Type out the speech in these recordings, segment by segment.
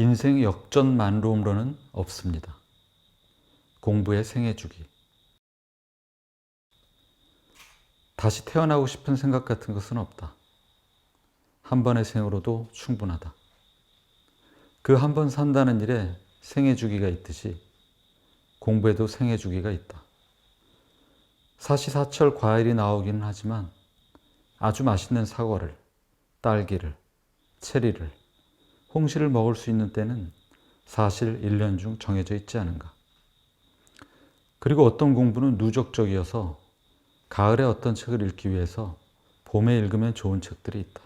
인생 역전만룸론은 없습니다. 공부의 생애주기. 다시 태어나고 싶은 생각 같은 것은 없다. 한 번의 생으로도 충분하다. 그 한 번 산다는 일에 생애주기가 있듯이 공부에도 생애주기가 있다. 사시사철 과일이 나오기는 하지만 아주 맛있는 사과를, 딸기를, 체리를, 홍시를 먹을 수 있는 때는 사실 1년 중 정해져 있지 않은가. 그리고 어떤 공부는 누적적이어서 가을에 어떤 책을 읽기 위해서 봄에 읽으면 좋은 책들이 있다.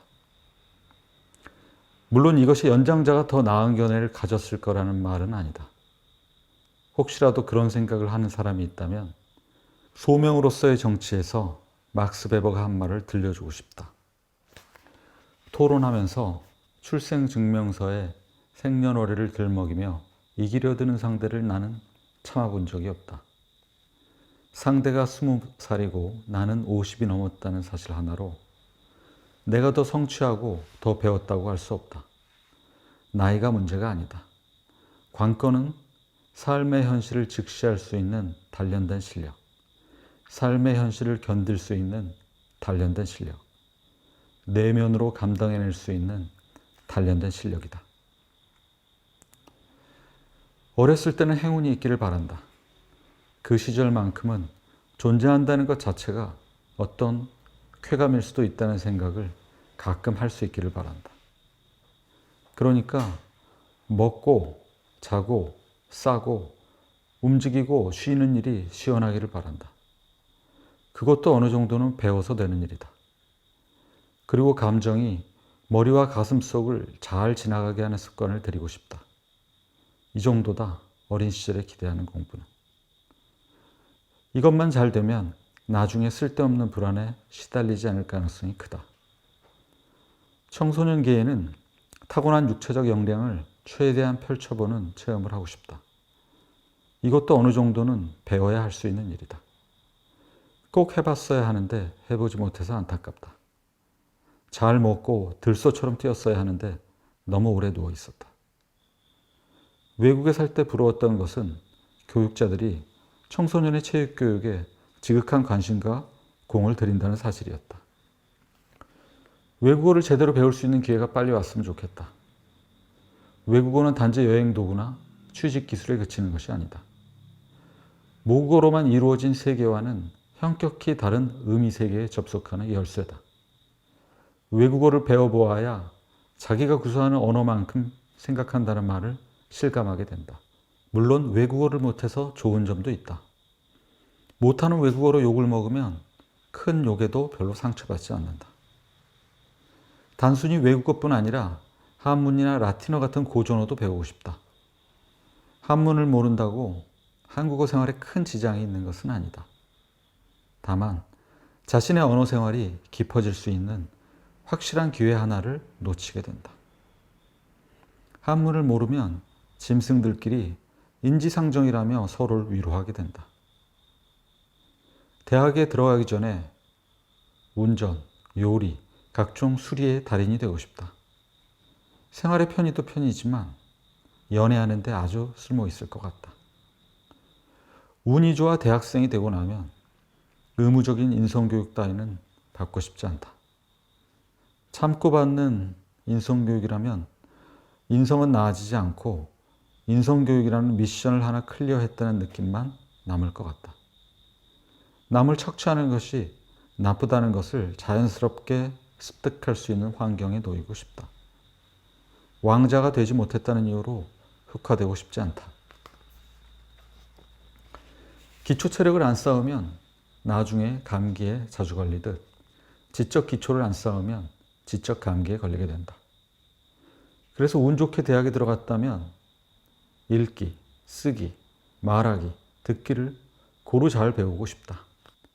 물론 이것이 연장자가 더 나은 견해를 가졌을 거라는 말은 아니다. 혹시라도 그런 생각을 하는 사람이 있다면 소명으로서의 정치에서 막스 베버가 한 말을 들려주고 싶다. 토론하면서 출생증명서에 생년월일을 들먹이며 이기려 드는 상대를 나는 참아본 적이 없다. 상대가 20살이고 나는 50이 넘었다는 사실 하나로 내가 더 성취하고 더 배웠다고 할 수 없다. 나이가 문제가 아니다. 관건은 삶의 현실을 직시할 수 있는 단련된 실력, 삶의 현실을 견딜 수 있는 단련된 실력, 내면으로 감당해낼 수 있는 단련된 실력이다. 어렸을 때는 행운이 있기를 바란다. 그 시절만큼은 존재한다는 것 자체가 어떤 쾌감일 수도 있다는 생각을 가끔 할 수 있기를 바란다. 그러니까 먹고 자고 싸고 움직이고 쉬는 일이 시원하기를 바란다. 그것도 어느 정도는 배워서 되는 일이다. 그리고 감정이 머리와 가슴 속을 잘 지나가게 하는 습관을 들이고 싶다. 이 정도다 어린 시절에 기대하는 공부는. 이것만 잘 되면 나중에 쓸데없는 불안에 시달리지 않을 가능성이 크다. 청소년기에는 타고난 육체적 역량을 최대한 펼쳐보는 체험을 하고 싶다. 이것도 어느 정도는 배워야 할 수 있는 일이다. 꼭 해봤어야 하는데 해보지 못해서 안타깝다. 잘 먹고 들소처럼 뛰었어야 하는데 너무 오래 누워 있었다. 외국에 살 때 부러웠던 것은 교육자들이 청소년의 체육교육에 지극한 관심과 공을 들인다는 사실이었다. 외국어를 제대로 배울 수 있는 기회가 빨리 왔으면 좋겠다. 외국어는 단지 여행 도구나 취직 기술에 그치는 것이 아니다. 모국어로만 이루어진 세계와는 현격히 다른 의미 세계에 접속하는 열쇠다. 외국어를 배워보아야 자기가 구사하는 언어만큼 생각한다는 말을 실감하게 된다. 물론 외국어를 못해서 좋은 점도 있다. 못하는 외국어로 욕을 먹으면 큰 욕에도 별로 상처받지 않는다. 단순히 외국어뿐 아니라 한문이나 라틴어 같은 고전어도 배우고 싶다. 한문을 모른다고 한국어 생활에 큰 지장이 있는 것은 아니다. 다만 자신의 언어 생활이 깊어질 수 있는 확실한 기회 하나를 놓치게 된다. 한문을 모르면 짐승들끼리 인지상정이라며 서로를 위로하게 된다. 대학에 들어가기 전에 운전, 요리, 각종 수리의 달인이 되고 싶다. 생활의 편의도 편이지만 연애하는 데 아주 쓸모 있을 것 같다. 운이 좋아 대학생이 되고 나면 의무적인 인성교육 따위는 받고 싶지 않다. 참고 받는 인성교육이라면 인성은 나아지지 않고 인성교육이라는 미션을 하나 클리어했다는 느낌만 남을 것 같다. 남을 척취하는 것이 나쁘다는 것을 자연스럽게 습득할 수 있는 환경에 놓이고 싶다. 왕자가 되지 못했다는 이유로 흑화되고 싶지 않다. 기초 체력을 안 쌓으면 나중에 감기에 자주 걸리듯 지적 기초를 안 쌓으면 지적 감기에 걸리게 된다. 그래서 운 좋게 대학에 들어갔다면 읽기, 쓰기, 말하기, 듣기를 고루 잘 배우고 싶다.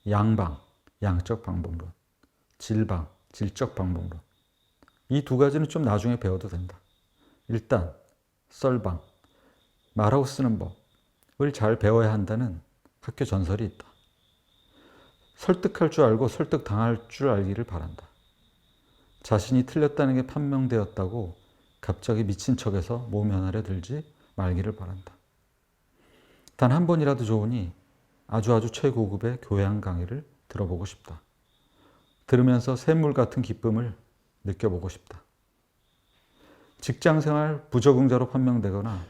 양방, 양적 방법론, 질방, 질적 방법론. 이 두 가지는 좀 나중에 배워도 된다. 일단 썰방, 말하고 쓰는 법을 잘 배워야 한다는 학교 전설이 있다. 설득할 줄 알고 설득당할 줄 알기를 바란다. 자신이 틀렸다는 게 판명되었다고 갑자기 미친 척해서 모면하려 들지 말기를 바란다. 단 한 번이라도 좋으니 아주 최고급의 교양 강의를 들어보고 싶다. 들으면서 샘물 같은 기쁨을 느껴보고 싶다. 직장생활 부적응자로 판명되거나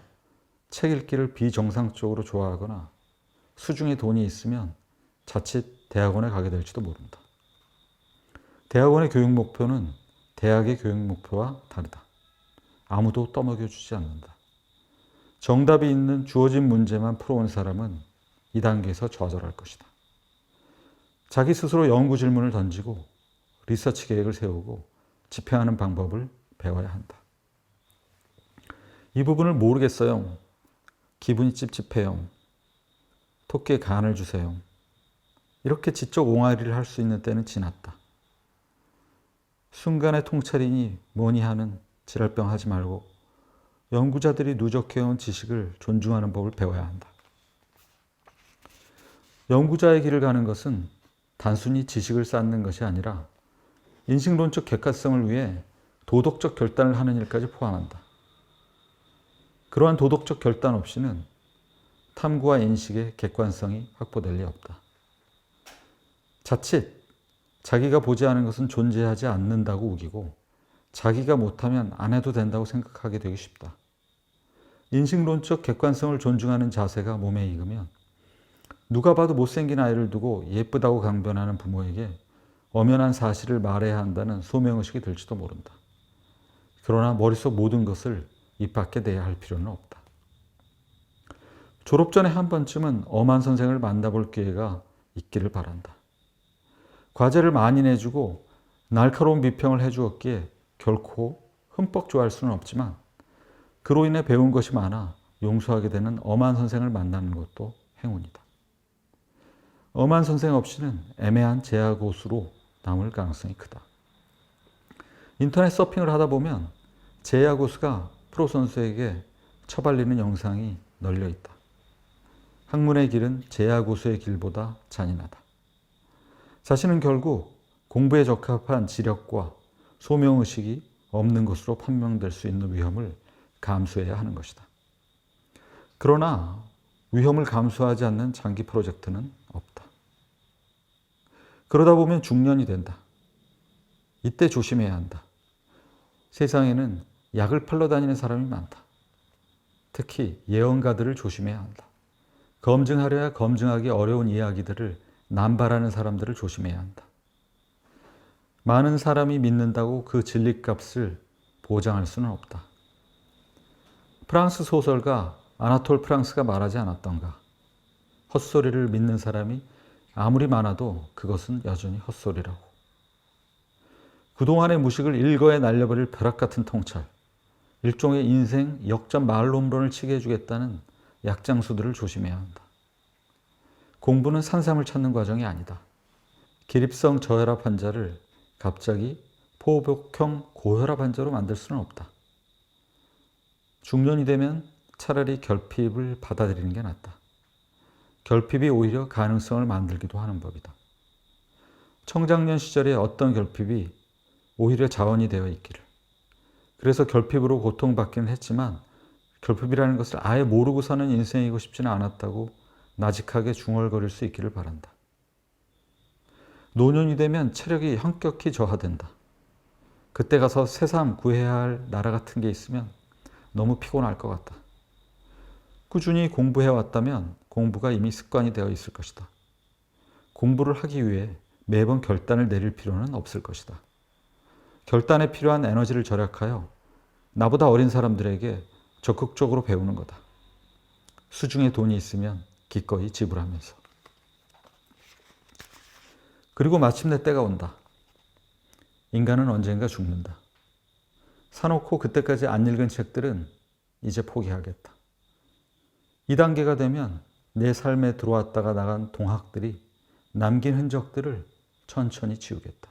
책 읽기를 비정상적으로 좋아하거나 수중에 돈이 있으면 자칫 대학원에 가게 될지도 모른다. 대학원의 교육 목표는 대학의 교육 목표와 다르다. 아무도 떠먹여주지 않는다. 정답이 있는 주어진 문제만 풀어온 사람은 이 단계에서 좌절할 것이다. 자기 스스로 연구 질문을 던지고 리서치 계획을 세우고 집행하는 방법을 배워야 한다. 이 부분을 모르겠어요. 기분이 찝찝해요. 토끼에 간을 주세요. 이렇게 지적 옹알이를 할 수 있는 때는 지났다. 순간의 통찰이니 뭐니 하는 지랄병 하지 말고 연구자들이 누적해온 지식을 존중하는 법을 배워야 한다. 연구자의 길을 가는 것은 단순히 지식을 쌓는 것이 아니라 인식론적 객관성을 위해 도덕적 결단을 하는 일까지 포함한다. 그러한 도덕적 결단 없이는 탐구와 인식의 객관성이 확보될 리 없다. 자칫 자기가 보지 않은 것은 존재하지 않는다고 우기고 자기가 못하면 안 해도 된다고 생각하게 되기 쉽다. 인식론적 객관성을 존중하는 자세가 몸에 익으면 누가 봐도 못생긴 아이를 두고 예쁘다고 강변하는 부모에게 엄연한 사실을 말해야 한다는 소명의식이 들지도 모른다. 그러나 머릿속 모든 것을 입 밖에 내야 할 필요는 없다. 졸업 전에 한 번쯤은 엄한 선생을 만나볼 기회가 있기를 바란다. 과제를 많이 내주고 날카로운 비평을 해주었기에 결코 흠뻑 좋아할 수는 없지만 그로 인해 배운 것이 많아 용서하게 되는 엄한 선생을 만나는 것도 행운이다. 엄한 선생 없이는 애매한 제야고수로 남을 가능성이 크다. 인터넷 서핑을 하다 보면 제야고수가 프로 선수에게 처발리는 영상이 널려 있다. 학문의 길은 제야고수의 길보다 잔인하다. 자신은 결국 공부에 적합한 지력과 소명의식이 없는 것으로 판명될 수 있는 위험을 감수해야 하는 것이다. 그러나 위험을 감수하지 않는 장기 프로젝트는 없다. 그러다 보면 중년이 된다. 이때 조심해야 한다. 세상에는 약을 팔러 다니는 사람이 많다. 특히 예언가들을 조심해야 한다. 검증하려야 검증하기 어려운 이야기들을 남발하는 사람들을 조심해야 한다. 많은 사람이 믿는다고 그 진리값을 보장할 수는 없다. 프랑스 소설가 아나톨 프랑스가 말하지 않았던가. 헛소리를 믿는 사람이 아무리 많아도 그것은 여전히 헛소리라고. 그동안의 무식을 일거에 날려버릴 벼락 같은 통찰, 일종의 인생 역전 말론론을 치게 해주겠다는 약장수들을 조심해야 한다. 공부는 산삼을 찾는 과정이 아니다. 기립성 저혈압 환자를 갑자기 포복형 고혈압 환자로 만들 수는 없다. 중년이 되면 차라리 결핍을 받아들이는 게 낫다. 결핍이 오히려 가능성을 만들기도 하는 법이다. 청장년 시절에 어떤 결핍이 오히려 자원이 되어 있기를. 그래서 결핍으로 고통받기는 했지만 결핍이라는 것을 아예 모르고 사는 인생이고 싶지는 않았다고 나직하게 중얼거릴 수 있기를 바란다. 노년이 되면 체력이 현격히 저하된다. 그때 가서 새삼 구해야 할 나라 같은 게 있으면 너무 피곤할 것 같다. 꾸준히 공부해왔다면 공부가 이미 습관이 되어 있을 것이다. 공부를 하기 위해 매번 결단을 내릴 필요는 없을 것이다. 결단에 필요한 에너지를 절약하여 나보다 어린 사람들에게 적극적으로 배우는 거다. 수중에 돈이 있으면 기꺼이 지불하면서. 그리고 마침내 때가 온다. 인간은 언젠가 죽는다. 사놓고 그때까지 안 읽은 책들은 이제 포기하겠다. 이 단계가 되면 내 삶에 들어왔다가 나간 동학들이 남긴 흔적들을 천천히 지우겠다.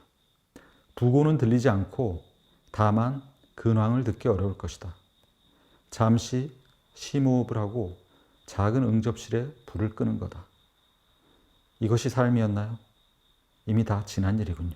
부고는 들리지 않고 다만 근황을 듣기 어려울 것이다. 잠시 심호흡을 하고 작은 응접실에 불을 끄는 거다. 이것이 삶이었나요? 이미 다 지난 일이군요.